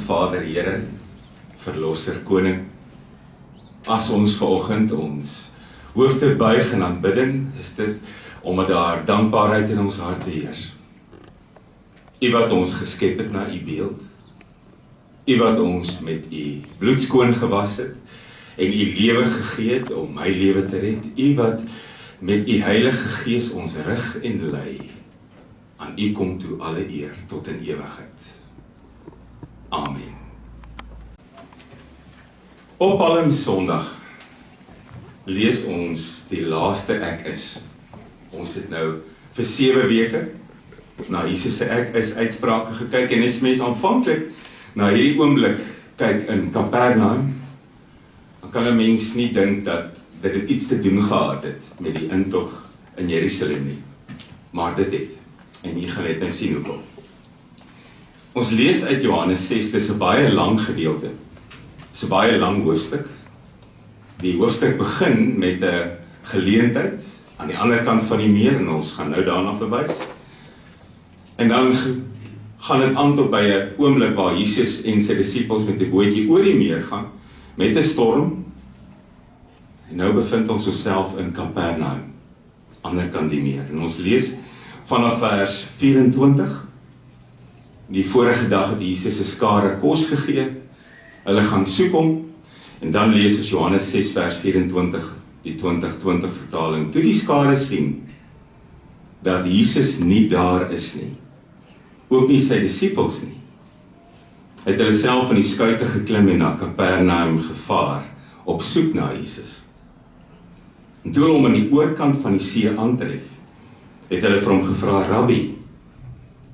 Vader, Here, Verlosser, Koning, as ons vanoggend ons hoofde buig in aanbidding, is dit omdat daar dankbaarheid in ons harte heers. U wat ons geskep het na u beeld, u wat ons met u bloed skoon gewas het, en u lewe gegee het om my lewe te red, u wat met u Heilige Gees ons rig en lei, aan u kom toe alle eer tot in ewigheid. Amen. Op Palmsondag lees ons die laaste ek is. Ons het nou vir 7 weke na Jesus se ek is uitsprake gekyk, en as mens aanvanklik na hierdie oomblik kyk in Kapernaum, dan kan 'n mens nie dink dat dit iets te doen gehad het met die intog in Jerusalem nie. Maar dit het. En hier gaan net nou sien hoekom. Ons lees uit Johannes 6, dit is 'n baie lang gedeelte. Dit is 'n baie lang hoofstuk. Die hoofstuk begin met 'n geleentheid aan die ander kant van die meer, en ons gaan nou daarna verwys. En dan gaan dit aan tot by 'n oomblik waar Jesus en sy disippels met 'n bootjie oor die meer gaan, met 'n storm. En nou bevind ons onsself in Kapernaum, ander kant die meer. En ons lees vanaf vers 24. Die vorige dag het Jesus 'n skare kos gegee. Hulle gaan soek hom. En dan lees ons Johannes 6 vers 24, die 2020 vertaling. Toe die skare sien dat Jesus nie daar is nie, ook nie sy disippels nie, het hulle self in die skuite geklim en na Kapernaum gevaar, op soek na Jesus. En toe hulle hom aan die oorkant van die see aantref, het hulle vir hom gevra, Rabbi,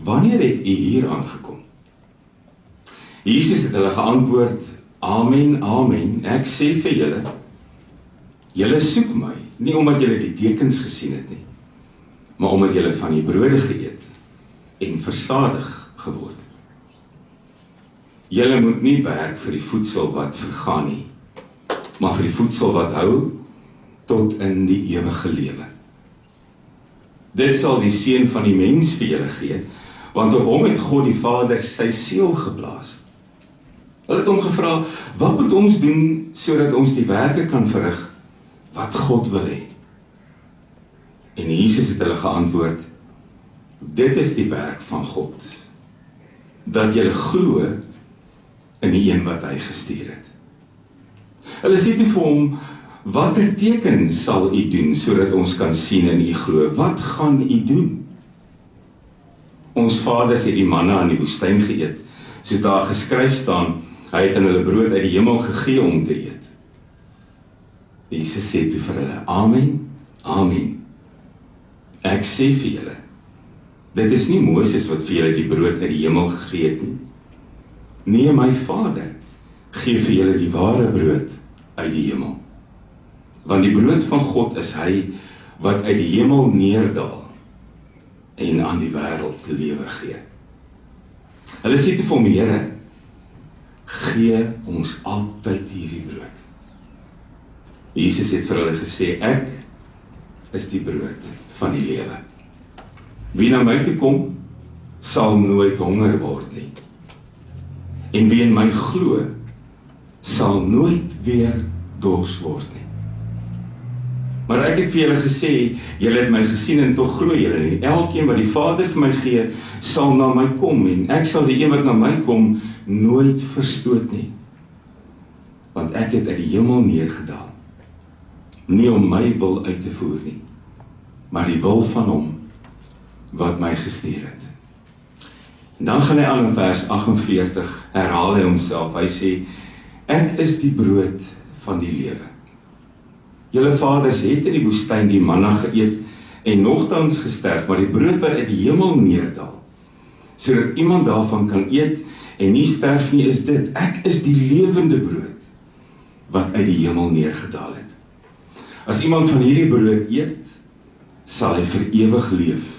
wanneer het u hier aangekom? Jesus het hulle geantwoord, Amen, amen, ek sê vir julle, julle soek my, nie omdat julle die tekens gesien het nie, maar omdat julle van die brode geëet en versadig geword het. Julle moet nie werk vir die voedsel wat vergaan nie, maar vir die voedsel wat hou tot in die ewige lewe. Dit sal die Seun van die mens vir julle gee, want op hom het God die Vader sy siel geblaas. Hulle het hom gevra, wat moet ons doen sodat ons die werke kan verrig wat God wil hê? En Jesus het hulle geantwoord, dit is die werk van God, dat julle glo in die een wat hy gestuur het. Hulle sê toe vir hom, watter teken sal u doen sodat ons kan sien en u glo? Wat gaan u doen? Ons vaders het die manna in die woestyn geëet, soos daar geskryf staan, hy het aan hulle brood uit die hemel gegee om te eet. Jesus sê toe vir hulle, Amen, amen. Ek sê vir julle, dit is nie Moses wat vir julle die brood uit die hemel gegee het nie. Nee, my Vader gee vir julle die ware brood uit die hemel. Want die brood van God is hy wat uit die hemel neerdaal en aan die wêreld lewe gee. Hulle sê te vir hom, Here, gee ons altyd hierdie brood. Jesus het vir hulle gesê, ek is die brood van die lewe. Wie na my toe kom, sal nooit honger word nie. En wie in my glo, sal nooit weer dors word nie. Maar ek het vir julle gesê, julle het my gesien en tog glo julle nie. Elkeen wat die Vader vir my gee, sal na my kom, en ek sal die een wat na my kom, nooit verstoot nie. Want ek het uit die hemel neergedaal, nie om my wil uit te voer nie, maar die wil van hom wat my gestuur het. En dan gaan hy aan in vers 48, herhaal hy homself, hy sê, ek is die brood van die lewe. Julle vaders het in die woestyn die manna geëet en nogtans gesterf, maar die brood wat uit die hemel neerdal, sodat iemand daarvan kan eet en nie sterf nie, is dit, ek is die lewende brood wat uit die hemel neergedaal het. As iemand van hierdie brood eet, sal hy vir ewig leef.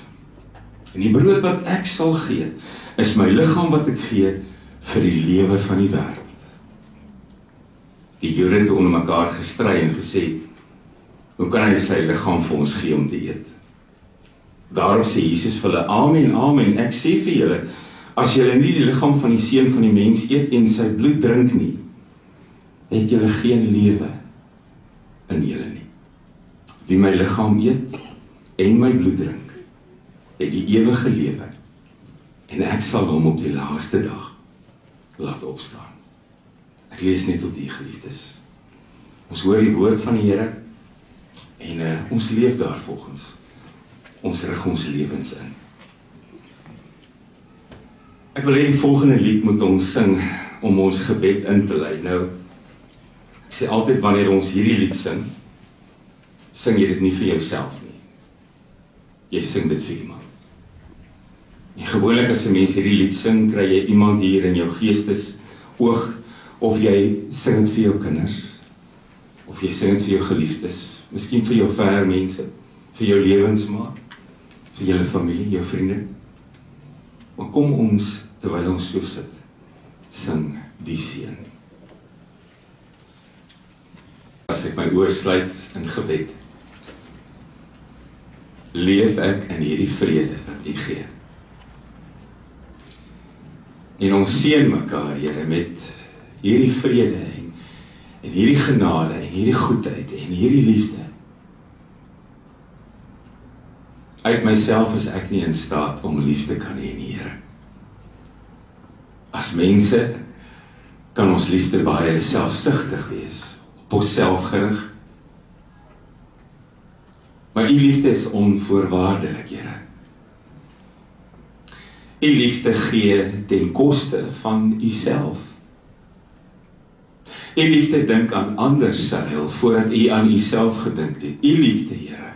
En die brood wat ek sal gee, is my liggaam wat ek gee vir die lewe van die wêreld. Die Jode het onder mekaar gestry en gesê, hoe kan hy sy liggaam vir ons gee om te eet? Daarom sê Jesus vir hulle, Amen, amen, ek sê vir julle, as julle nie die liggaam van die Seun van die mens eet en sy bloed drink nie, het julle geen lewe in julle nie. Wie my liggaam eet en my bloed drink, het die ewige lewe, en ek sal hom op die laaste dag laat opstaan. Ek lees net tot hier, geliefdes. Ons hoor die woord van die Here, en ons leef daarvolgens. Ons rig ons lewens in. Ek wil hê die volgende lied moet ons sing, om ons gebed in te lei. Nou, ek sê altyd wanneer ons hierdie lied sing jy dit nie vir jouself nie. Jy sing dit vir iemand. En gewoonlik as 'n mens hierdie lied sing, kry jy iemand hier in jou geestes oog, of jy sing dit vir jou kinders, of jy sing dit vir jou geliefdes, miskien vir jou ver mense, vir jou lewensmaat, vir julle familie, jou vriende. Maar kom ons, terwyl ons so sit, sing die seën. As ek my oë sluit in gebed, leef ek in hierdie vrede wat U gee. En ons seën mekaar, Here, met hierdie vrede en hierdie genade en hierdie goedheid en hierdie liefde. Uit myself is ek nie in staat om lief te kan hê nie, Here. As mense kan ons liefde baie selfsugtig wees, op onsself gerig. Maar U liefde is onvoorwaardelik, Here. U liefde gee ten koste van Uself. U liefde dink aan ander se heil voordat U aan Uself gedink het. U liefde, Here,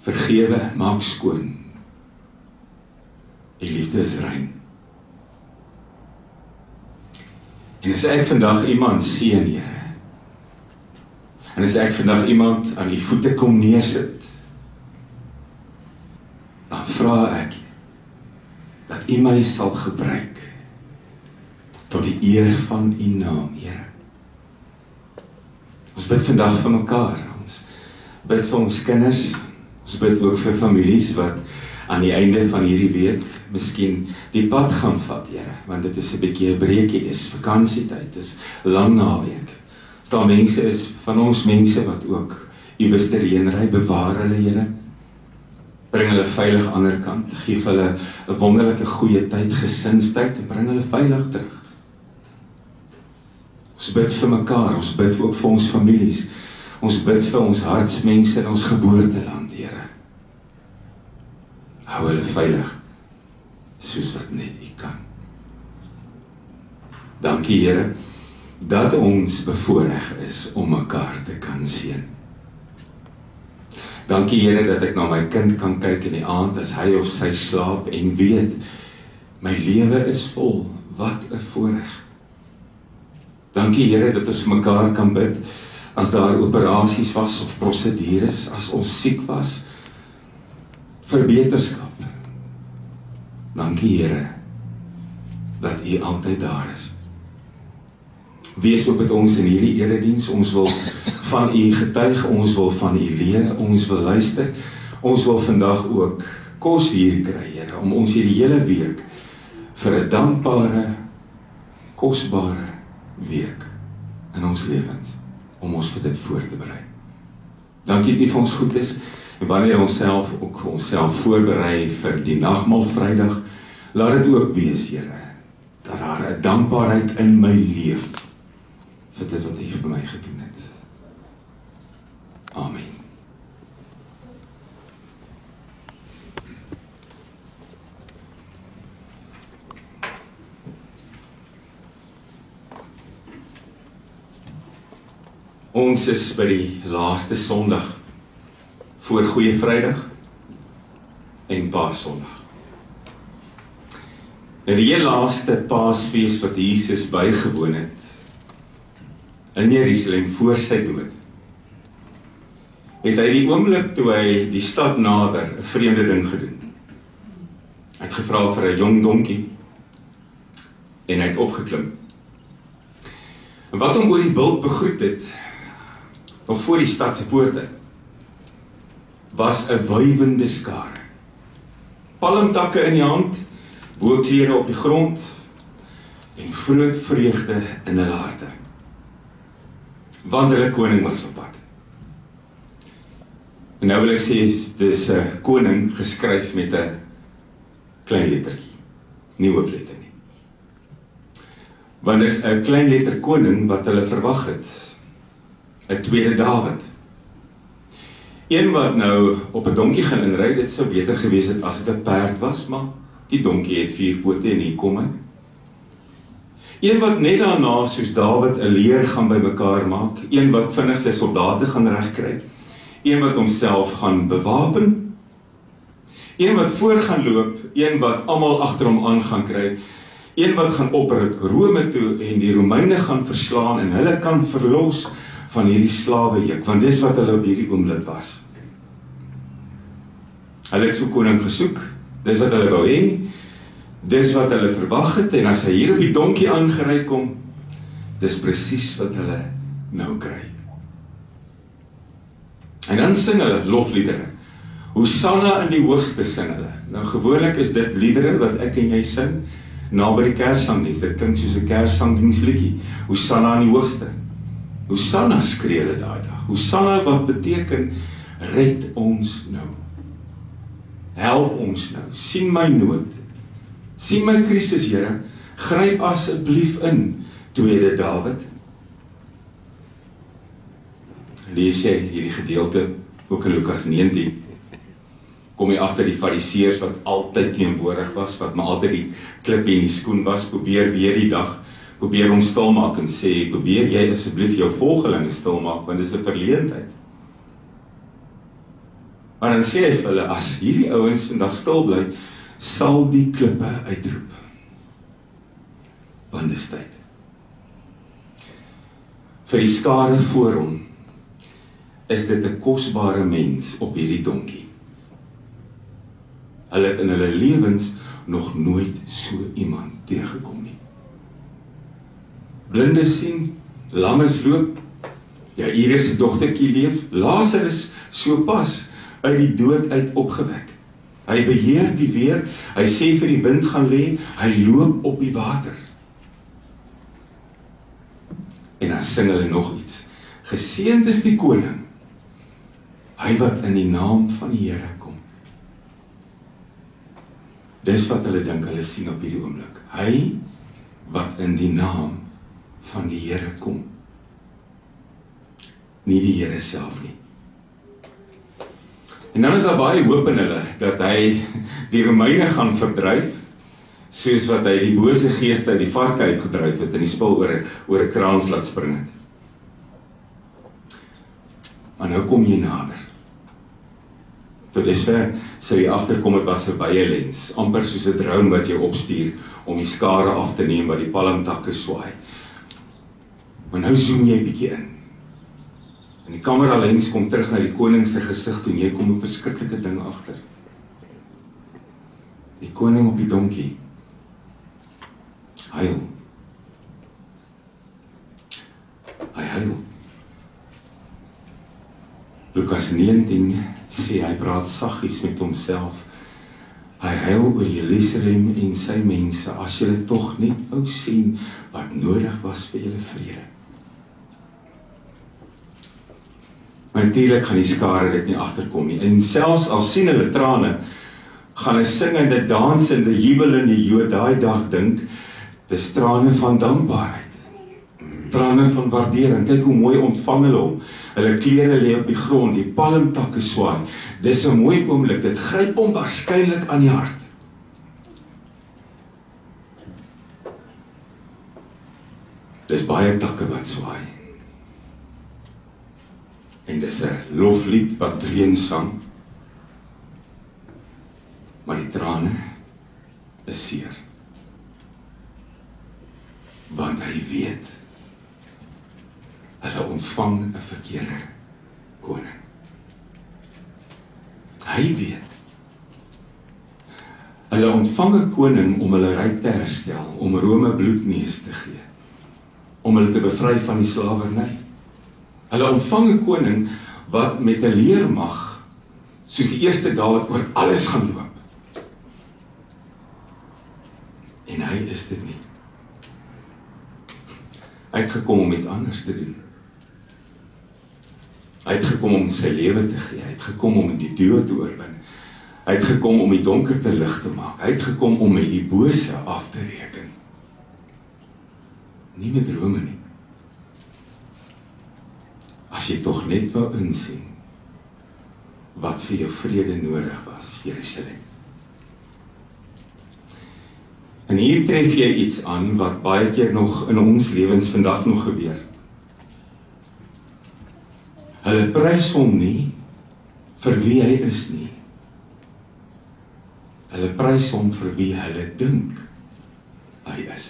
vergewe, maak skoon. U liefde is rein. En as ek vandag iemand seën, Here, en as ek vandag iemand aan U voete kom neersit, dan vra ek dat U my sal gebruik tot die eer van U naam, Here. Ons bid vandag vir mekaar, ons bid vir ons kinders, ons bid ook vir families wat aan die einde van hierdie week miskien die pad gaan vat, Here, want dit is 'n bietjie 'n breekie, dis vakansietyd, dis lang naweek. As daar mense is, van ons mense wat ook iewers terheen ry, bewaar hulle, Here. Bring hulle veilig aan die ander kant, geef hulle 'n wonderlike goeie tyd, gesinstyd, en bring hulle veilig terug. Ons bid vir mekaar, ons bid ook vir ons families, ons bid vir ons hartsmense in ons geboorteland, Here. Hou hulle veilig, soos wat net U kan. Dankie, Here, dat ons bevoorreg is om mekaar te kan seën. Dankie, Here, dat ek na my kind kan kyk in die aand as hy of sy slaap en weet, my lewe is vol, wat 'n voorreg. Dankie, Here, dat ons vir mekaar kan bid as daar operasies was of prosedures, as ons siek was, vir beterskap. Dankie, Here, dat U altyd daar is. Wees ook met ons in hierdie erediens, ons wil van U getuig, ons wil van U leer, ons wil luister, ons wil vandag ook kos hier kry, Here, om ons hierdie hele week vir 'n dankbare, kosbare week in ons lewens, om ons vir dit voor te berei. Dankie dat U vir ons goed is, en wanneer ons ook onsself voorberei vir die nagmaal Vrydag, laat dit ook wees, Here, dat daar 'n dankbaarheid in my leef, vir dit wat U vir my gedoen het. Amen. Ons is by die laaste Sondag voor Goeie Vrydag en Paasondag. En die heel laaste Paasfees wat Jesus bygewoon het in Jerusalem voor sy dood, het hy die oomblik toe hy die stad nader 'n vreemde ding gedoen. Hy het gevra vir 'n jong donkie en hy het opgeklim. En wat hom oor die bult begroet het, nog voor die stad se poorte, was 'n wywende skare. Palmtakke in die hand, hoë klere op die grond en groot vreugde in hulle harte. Want hulle koning was op pad. En nou wil ek sê, dis 'n koning geskryf met 'n klein lettertjie, nie hoofletter nie. Want dis 'n klein letter koning wat hulle verwag het, 'n tweede Dawid. Een wat nou op 'n donkie gaan inry, dit sou beter gewees het as dit 'n perd was, maar die donkie het 4 pote en hier kom hy. Een wat net daarna, soos Dawid, 'n leer gaan bymekaar maak, een wat vinnig sy soldate gaan regkry, een wat homself gaan bewapen, een wat voor gaan loop, een wat almal agter hom aan gaan kry, een wat gaan opruk Rome toe en die Romeine gaan verslaan en hulle kan verlos van hierdie slawejuk, want dis wat hulle op hierdie oomblik was. Hulle het so koning gesoek, dis wat hulle wou hê, dis wat hulle verwag het, en as hy hier op die donkie aangery kom, dis presies wat hulle nou kry. En dan sing hulle lofliedere. Hosanna in die hoogste sing hulle. Nou gewoonlik is dit liedere wat ek en jy sing, na by die kerssangdiens. Dit klink soos 'n kerssangdiensliedjie. Hosanna in die hoogste. Hosanna skree hulle daai dag. Hosanna wat beteken, red ons nou. Help ons nou. Sien my nood. Sien my krisis, Here. Gryp asseblief in, tweede Dawid. Lees jy hierdie gedeelte ook in Lukas 19. Kom jy agter die fariseërs wat altyd teenwoordig was, wat maar altyd die klippie in die skoen was, probeer weer die dag, probeer hom stil maak en sê, probeer jy asseblief jou volgelinge stil maak, want dit is 'n verleentheid. Maar dan sê hy vir hulle, as hierdie ouens vandag stil bly, sal die klippe uitroep. Want dis tyd. Vir die skare voor hom, is dit 'n kosbare mens op hierdie donkie. Hulle het in hulle lewens nog nooit so iemand teëgekom nie. Blindes sien, lammes loop, Jairus se dogtertjie leef, Lazarus so pas uit die dood uit opgewek. Hy beheer die weer, hy sê vir die wind gaan lê, hy loop op die water. En dan sing hulle nog iets. Geseënd is die koning, hy wat in die naam van die Here kom. Dis wat hulle dink hulle sien op hierdie oomblik. Hy wat in die naam van die Here kom. Nie die Here self nie. En dan is daar baie hoop in hulle, dat hy die Romeine gaan verdryf, soos wat hy die bose geeste uit die varke uitgedryf het, en die spil oor 'n kraans laat spring het. Maar nou kom jy nader. Tot dusver sou jy agterkom, het was 'n wye lens, amper soos 'n drone wat jy opstuur, om die skare af te neem wat die palmtakke swaai. Maar nou zoom jy bietjie in. En die kamera lens kom terug na die koning se gesig, en jy kom 'n verskriklike ding agter. Die koning op die donkie huil. Hy huil. Lukas 19 sê hy praat saggies met homself. Hy huil oor Jerusalem en sy mense, as julle tog net wou sien wat nodig was vir julle vrede. Maar natuurlik gaan die skare dit nie agterkom nie. En selfs al sien hulle trane, gaan 'n singende, dansende, jubelende Jood daai dag dink, dis trane van dankbaarheid. Trane van waardering. Kyk hoe mooi ontvang hulle hom. Hulle klere lê op die grond, die palmtakke swaai. Dis 'n mooi oomblik. Dit gryp hom waarskynlik aan die hart. Dis baie takke wat swaai. En dis 'n loflied wat dreun sang. Maar die trane is seer. Want hy weet, hulle ontvang 'n verkeerde koning. Hy weet, hulle ontvang 'n koning om hulle ryk te herstel, om Rome bloedneus te gee, om hulle te bevry van die slawerny. Hulle ontvang 'n koning wat met 'n leermag, soos die eerste Dawid, oor alles gaan loop. is dit nie. Hy het gekom om iets anders te doen. Hy het gekom om sy lewe te gee. Hy het gekom om die dood te oorwin. Hy het gekom om die donker te lig te maak. Hy het gekom om met die bose af te reken. Nie met drome nie. As jy tog net wou insien wat vir jou vrede nodig was, Jerusalem. En hier tref jy iets aan wat baie keer nog in ons lewens vandag nog gebeur. Hulle prys hom nie vir wie hy is nie. Hulle prys hom vir wie hulle dink hy is.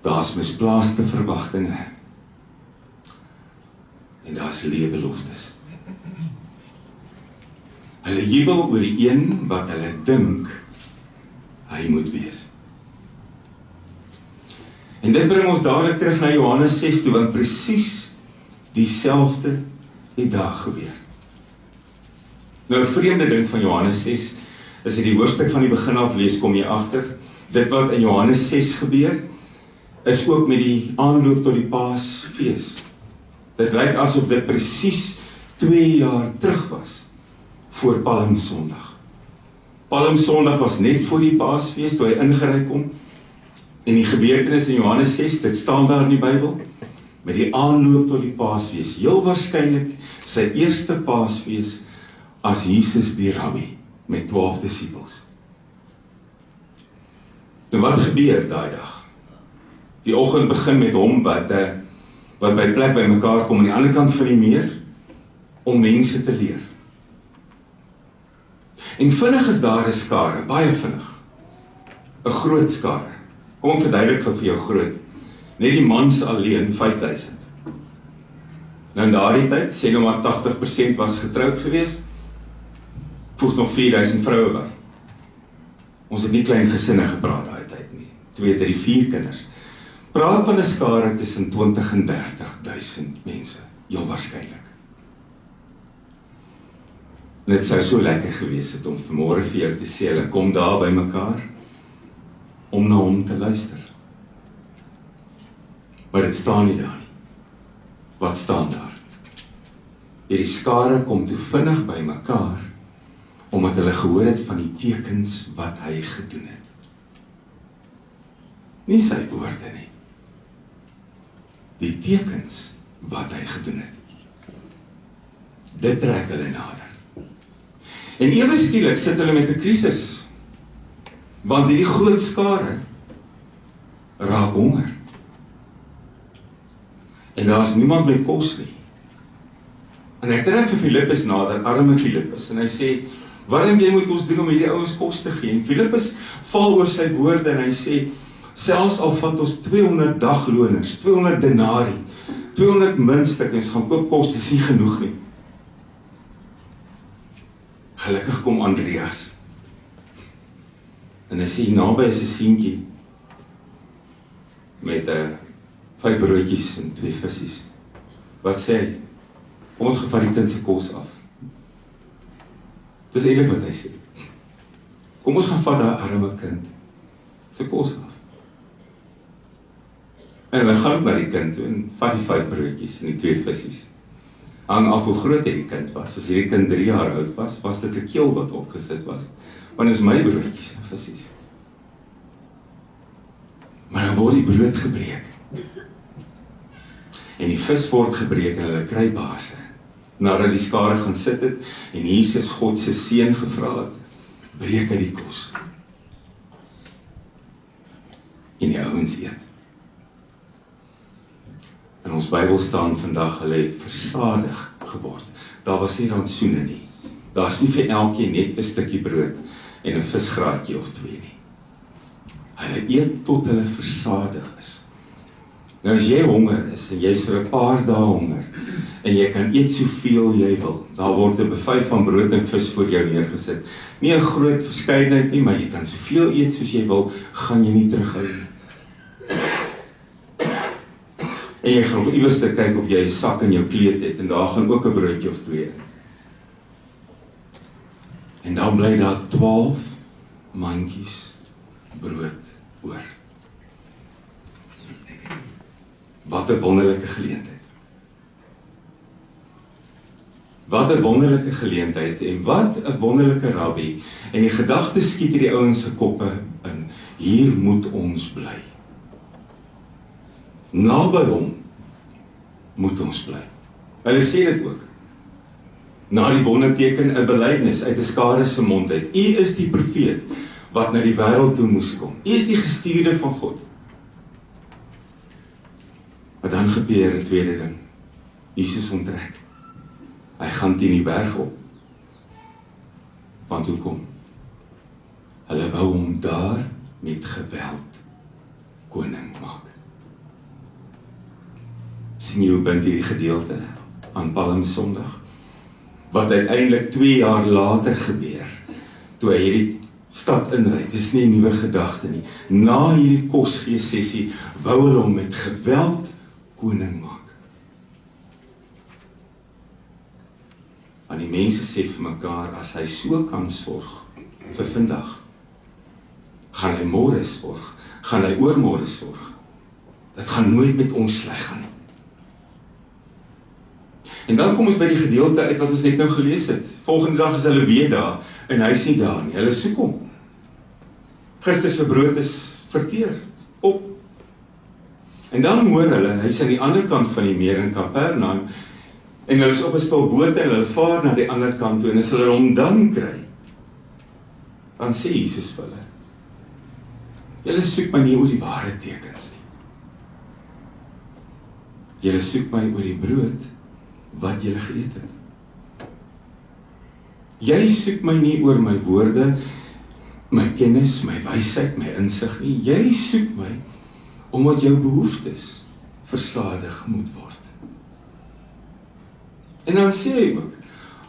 Daar's misplaaste verwagtinge. En daar's leë beloftes. Hulle jubel oor die een wat hulle dink hy moet wees. En dit bring ons dadelik terug na Johannes 6 toe, want presies dieselfde het daar gebeur. Nou 'n vreemde ding van Johannes 6, as jy die hoofstuk van die begin af lees, kom jy agter, dit wat in Johannes 6 gebeur, is ook met die aanloop tot die Paasfees. Dit lyk asof dit presies 2 jaar terug was, voor Palmsondag. Palmsondag was net voor die Paasfees, toe hy ingery kom, en die gebeurtenis in Johannes 6, dit staan daar in die Bybel, met die aanloop tot die Paasfees, heel waarskynlik sy eerste Paasfees, as Jesus die Rabbi, met 12 disippels. En wat gebeur daai dag? Die oggend begin met hom wat by plek by mekaar kom aan die ander kant van die meer, om mense te leer. En vinnig is daar 'n skare, baie vinnig. 'n groot skare. Kom ek verduidelik gou vir jou groot. Net die mans alleen 5000. Nou in daardie tyd, sê nou maar 80% was getroud geweest, voeg nog 4000 vroue by. Ons het nie klein gesinne gepraat daai tyd nie. 2, 3, 4 kinders. Praat van 'n skare tussen 20 en 30.000 mense, heel waarskynlik. En dit sou so lekker gewees het om vanmôre vir jou te sê, hulle kom daar by mekaar om na hom te luister. Maar dit staan nie daar nie. Wat staan daar? Hierdie skare kom toe vinnig by mekaar, omdat hulle gehoor het van die tekens wat hy gedoen het. Nie sy woorde nie. Die tekens wat hy gedoen het. Dit trek hulle nader. En ewe skielik sit hulle met 'n krisis, want hierdie groot skare raak honger. En daar is niemand met kos nie. En hy trek vir Filippus nader, arme Filippus, en hy sê, wat dink jy moet ons doen om hierdie ouens kos te gee? En Filippus val oor sy woorde en hy sê, selfs al vat ons 200 dagloners, 200 denari, 200 muntstukke, gaan koop kos, dis nie genoeg nie. Gelukkig kom Andreas. En hy sê, naby is 'n seentjie met 5 broodjies en 2 visse. Wat sê hy? Kom ons gevat die kind se kos af. Dis eintlik wat hy sê. Kom ons gevat daai arme kind se kos af. En hulle gaan na die kind toe en vat die 5 broodjies en die 2 visse. Hang af hoe groot die kind was. As hierdie kind 3 jaar oud was, was dit 'n keel wat opgesit was. Want is my broodjies en visse. Maar dan word die brood gebreek. En die vis word gebreek en hulle kry base. Nadat die skare gaan sit het en Jesus God se seun gevra het, breek hy die kos. En die ouens eet. In ons Bybel staan vandag, hulle het versadig geword. Daar was nie rantsoene nie. Daar is nie vir elkeen net 'n stukkie brood en 'n visgraatjie of 2 nie. Hulle eet tot hulle versadig is. Nou as jy honger is en jy's vir 'n paar dae honger en jy kan eet soveel jy wil, daar word 'n buffet van brood en vis voor jou neergesit. Nie 'n groot verskeidenheid nie, maar jy kan soveel eet soos jy wil, gaan jy nie terughou nie. En jy gaan nog iewers te kyk of jy 'n sak in jou kleed het en daar gaan ook 'n broodjie of 2 in. En dan bly daar 12 mandjies brood oor. Wat 'n wonderlike geleentheid. Wat 'n wonderlike geleentheid en wat 'n wonderlike rabbi. En die gedagte skiet hierdie ouens se koppe in. Hier moet ons bly. Naby hom moet ons bly. Hulle sê dit ook. Na die wonderteken 'n belydenis uit 'n skare se mond uit. U is die profeet wat na die wêreld toe moes kom. U is die gestuurde van God. Maar dan gebeur 'n tweede ding. Jesus onttrek. Hy gaan teen die berg op. Want hoekom? Hulle wou hom daar met geweld koning maak. Sien jy hoe bind hierdie gedeelte aan Palm Sondag? Wat uiteindelik 2 jaar later gebeur, toe hy hierdie stad inry. Dis nie 'n nuwe gedagte nie. Na hierdie kosgeessessie wou hulle hom met geweld koning maak. Want die mense sê vir mekaar, as hy so kan sorg vir vandag, gaan hy môre sorg, gaan hy oormôre sorg. Dit gaan nooit met ons sleg gaan nie. En dan kom ons by die gedeelte uit wat ons net nou gelees het. Volgende dag is hulle weer daar, en hy is nie daar nie. Hulle soek hom. Gister se brood is verteer, op. En dan hoor hulle, hy is aan die ander kant van die meer in Kapernaum, en hulle is op 'n stel bote en hulle vaar na die ander kant toe, en as hulle hom dan kry, dan sê Jesus vir hulle, julle soek my nie oor die ware tekens nie. Julle soek my oor die brood wat julle geëet het. Jy soek my nie oor my woorde, my kennis, my wysheid, my insig nie. Jy soek my omdat jou behoeftes versadig moet word. En dan sê hy ook,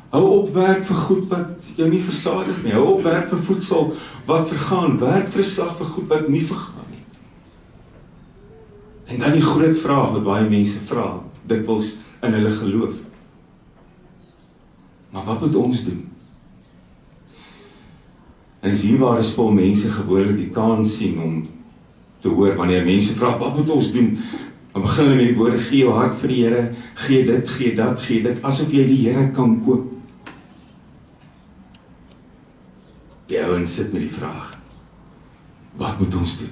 hou op werk vir goed wat jou nie versadig nie. Hou op werk vir voedsel wat vergaan. Werk vir 'n slag vir goed wat nie vergaan nie. En dan die groot vraag wat baie mense vra, dikwels in hulle geloof. Maar wat moet ons doen? En is hier waar 'n spul mense gewoonlik die kans sien om te hoor wanneer mense vra, wat moet ons doen? Dan begin hulle met die woorde, gee jou hart vir die Here, gee dit, gee dat, gee dit, asof jy die Here kan koop. Die ouens sit met die vraag, wat moet ons doen?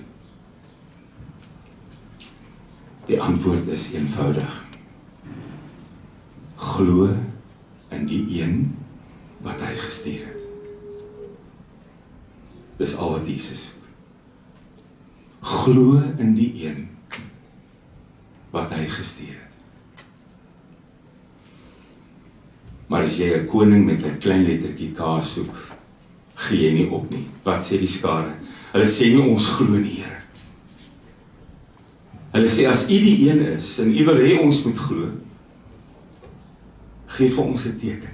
Die antwoord is eenvoudig. Glo in die een wat hy gestuur het. Dis al wat Jesus soek. Glo in die een wat hy gestuur het. Maar as jy 'n koning met 'n klein lettertjie K soek, gee jy nie op nie. Wat sê die skare? Hulle sê nie ons glo nie, Here. Hulle sê as U die een is en U wil hê ons moet glo, gee vir ons 'n teken.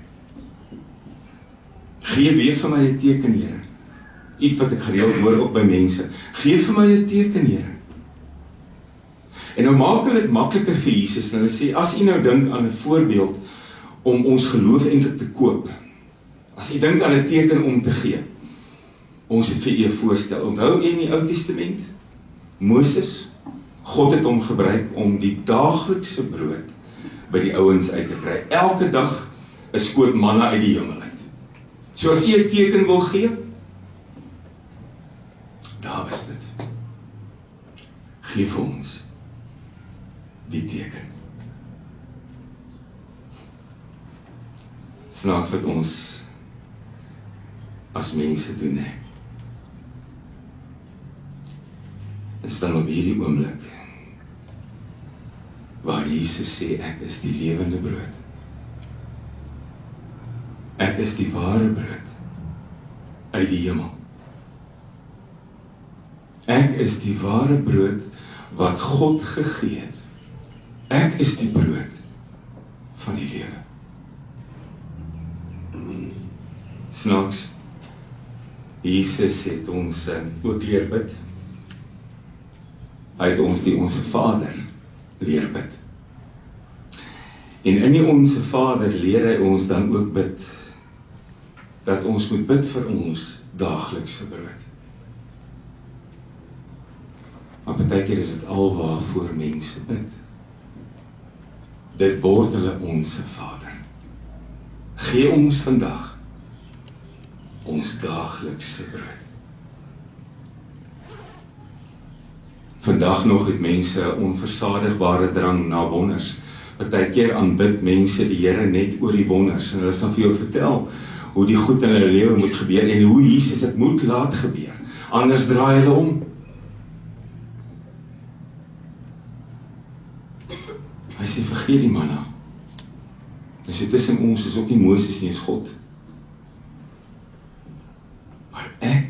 Gee weer vir my 'n teken, Here. Iets wat ek gereeld hoor ook by mense. Gee vir my 'n teken, Here. En nou maak hulle dit makliker vir Jesus, en hulle sê, as U nou dink aan 'n voorbeeld om ons geloof eintlik te koop, as U dink aan 'n teken om te gee, ons het vir U 'n voorstel. Onthou U in die Ou Testament? Moses, God het hom gebruik om die daaglikse brood by die ouens uit te kry. Elke dag 'n skoot manna uit die hemel uit. So as U 'n teken wil gee, daar is dit. Gee vir ons die teken. Snaaks wat ons as mense doen, hè. Is dan op hierdie oomblik waar Jesus sê, ek is die lewende brood. Ek is die ware brood uit die hemel. Ek is die ware brood wat God gegee het. Ek is die brood van die lewe. Snaaks, Jesus het ons ook leer bid. Hy het ons die Onse Vader leer bid. En in die Onse Vader leer hy ons dan ook bid, dat ons moet bid vir ons daaglikse brood. Maar partykeer is dit al waarvoor mense bid. Dit word hulle onse Vader. Gee ons vandag ons daaglikse brood. Vandag nog het mense 'n onversadigbare drang na wonders. Partykeer aanbid mense die Here net oor die wonders en hulle sal vir jou vertel hoe die goed in hulle lewe moet gebeur en hoe Jesus dit moet laat gebeur. Anders draai hulle om. Hy sê vergeet die manna. Hy sê tussen ons is ook nie Moses nie, is God. Maar ek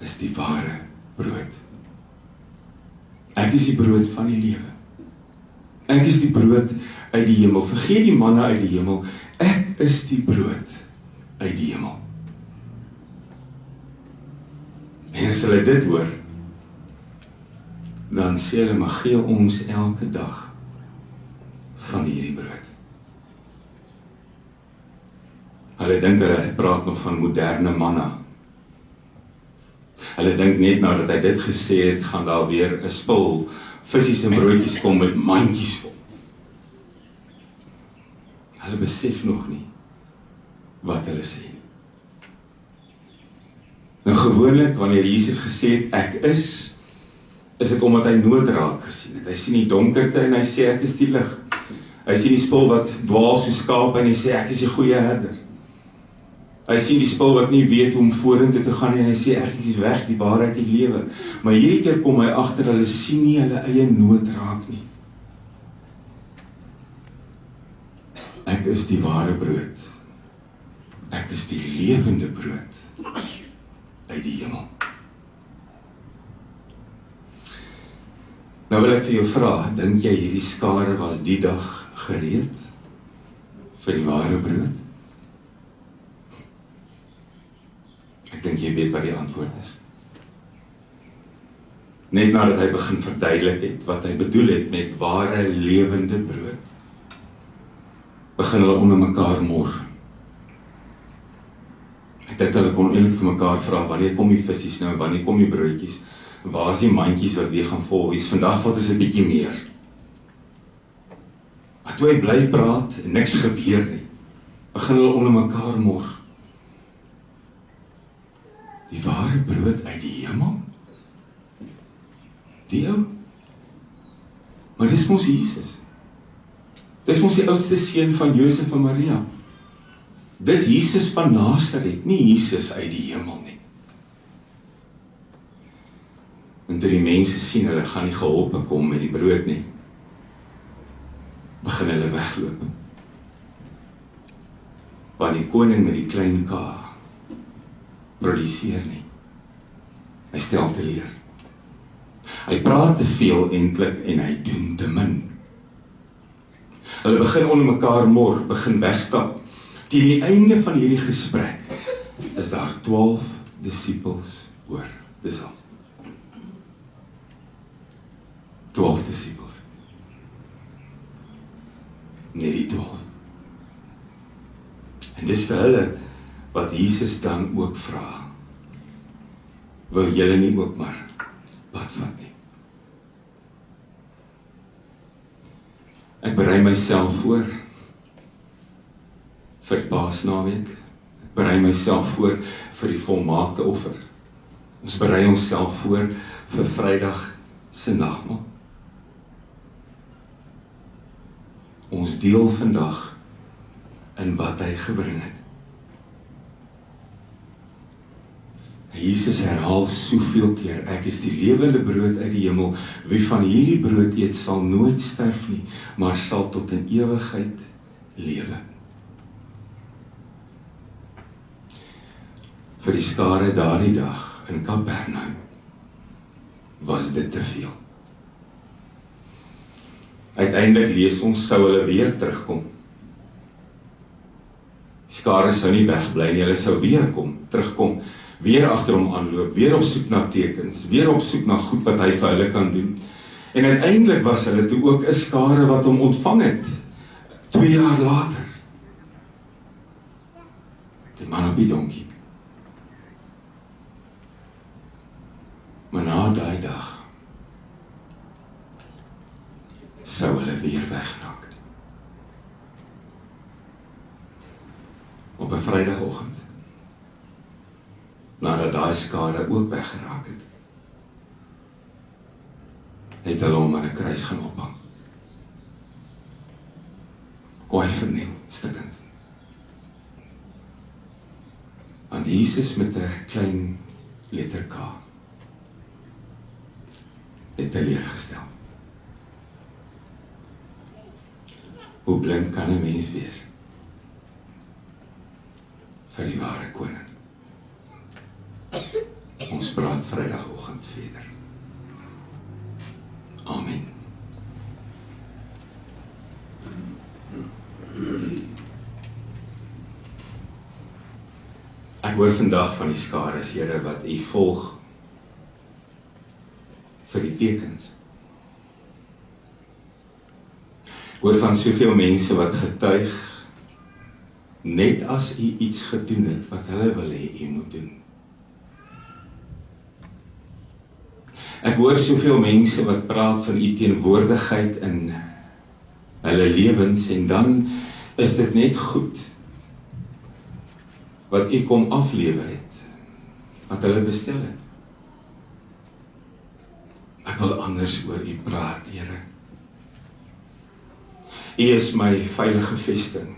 is die ware brood. Ek is die brood van die lewe. Ek is die brood uit die hemel. Vergeet die manna uit die hemel. Ek is die brood uit die hemel. En as hulle dit hoor, dan sê hulle, maar gee ons elke dag van hierdie brood. Hulle dink hulle praat nog van moderne manna. Hulle dink net nadat hy dit gesê het, gaan daar weer 'n spul visies en broodjies kom met mandjies vol. Hulle besef nog nie wat hulle sê. Nou gewoonlik, wanneer Jesus gesê het, ek is dit omdat hy nood raak gesien het. Hy sien die donkerte en hy sê, ek is die lig. Hy sien die spul wat dwaal soos skape en hy sê, ek is die goeie herder. Hy sien die spul wat nie weet hoe om vorentoe te gaan en hy sê, ek is weg, die waarheid, die lewe. Maar hierdie keer kom hy agter, hulle sien nie hulle eie nood raak nie. Ek is die ware brood. Ek is die lewende brood uit die hemel. Nou wil ek vir jou vra, dink jy hierdie skare was die dag gereed vir die ware brood? Ek dink jy weet wat die antwoord is. Net nadat hy begin verduidelik het wat hy bedoel het met ware lewende brood, begin hulle onder mekaar mor. Ek dink hulle kon eintlik vir mekaar vra, wanneer kom die visies nou, wanneer kom die broodjies, waar is die mandjies wat weer gaan vol wees, vandag vat ons 'n bietjie meer. Maar toe hy bly praat en niks gebeur nie, begin hulle onder mekaar mor. Die ware brood uit die hemel? Die ou? Maar dis mos Jesus. Dis mos die oudste seun van Josef en Maria. Dis Jesus van Nasaret, nie Jesus uit die hemel nie. En toe die mense sien, hulle gaan nie geholpe kom met die brood nie, begin hulle wegloop. Want die koning met die klein K produseer nie. Hy stel teleur. Hy praat te veel eintlik en hy doen te min. Hulle begin onder mekaar mor, begin wegstap. Teen die einde van hierdie gesprek is daar 12 disippels oor. Dis al. 12 disippels. Net die 12. En dis vir hulle wat Jesus dan ook vra. Wil julle nie ook maar pad vat nie? Ek berei myself voor vir Paasnaweek. Ek berei myself voor vir die volmaakte offer. Ons berei onsself voor vir Vrydag se nagmaal. Ons deel vandag in wat hy gebring het. Jesus herhaal soveel keer, ek is die lewende brood uit die hemel, wie van hierdie brood eet sal nooit sterf nie, maar sal tot in ewigheid lewe. Vir die skare daardie dag in Kapernaum was dit te veel. Uiteindelik lees ons, sou hulle weer terugkom. Die skare sou nie wegbly nie, hulle sou weer terugkom, weer agter hom aanloop, weer op soek na tekens, weer op soek na goed wat hy vir hulle kan doen. En uiteindelik was hulle toe ook 'n skare wat hom ontvang het, 2 jaar later. Die man op die donkie. Maar na daai dag sou hulle weer wegraak. Op 'n Vrydagoggend, nadat daai skare ook weggeraak het, het hulle hom aan 'n kruis gaan ophang. Kwaai verniel, stikkend. Want Jesus met 'n klein letter K het teleurgestel. Hoe blind kan 'n mens wees vir die ware koning? Ons praat Vrydagoggend verder. Amen. Ek hoor vandag van die skares, Here, wat U volg vir die tekens. Ek hoor van soveel mense wat getuig, net as U iets gedoen het, wat hulle wil hê U moet doen. Ek hoor soveel mense wat praat van U teenwoordigheid in hulle lewens, en dan is dit net goed wat U kom aflewer het, wat hulle bestel het. Ek wil anders oor U praat, Here. U is my veilige vesting.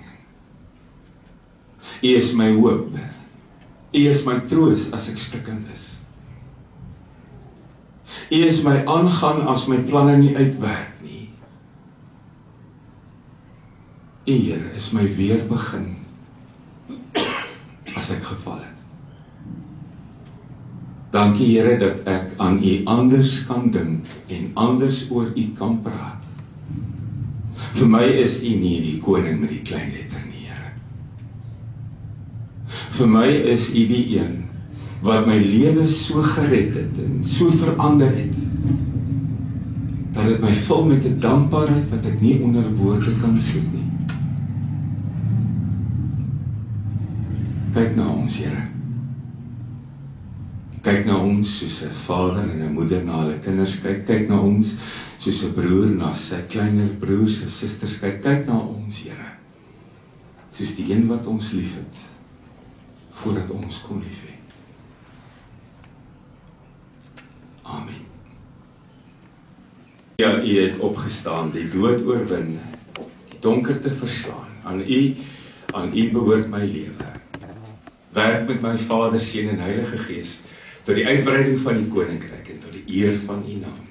U is my hoop. U is my troos as ek stikkend is. U is my aangaan as my planne nie uitwerk nie. U, Here, is my weerbegin as ek geval het. Dankie, Here, dat ek aan U anders kan dink en anders oor U kan praat. Vir my is U nie die koning met die klein letter nie, Here. Vir my is U die een wat my lewe so gered het en so verander het, dat dit my vul met 'n dankbaarheid wat ek nie onder woorde kan sit nie. Kyk na ons, Here. Kyk na ons soos 'n vader en 'n moeder na hulle kinders kyk. Kyk na ons soos 'n broer na sy kleiner broers en susters kyk. Kyk na ons, Here, soos die een wat ons liefhet, voordat ons kon lief hê. Amen. Ja, U het opgestaan, die dood oorwin, die donkerte verslaan. Aan U behoort my lewe. Werk met my Vader, Seun en Heilige Gees tot die uitbreiding van die koninkryk en tot die eer van U naam.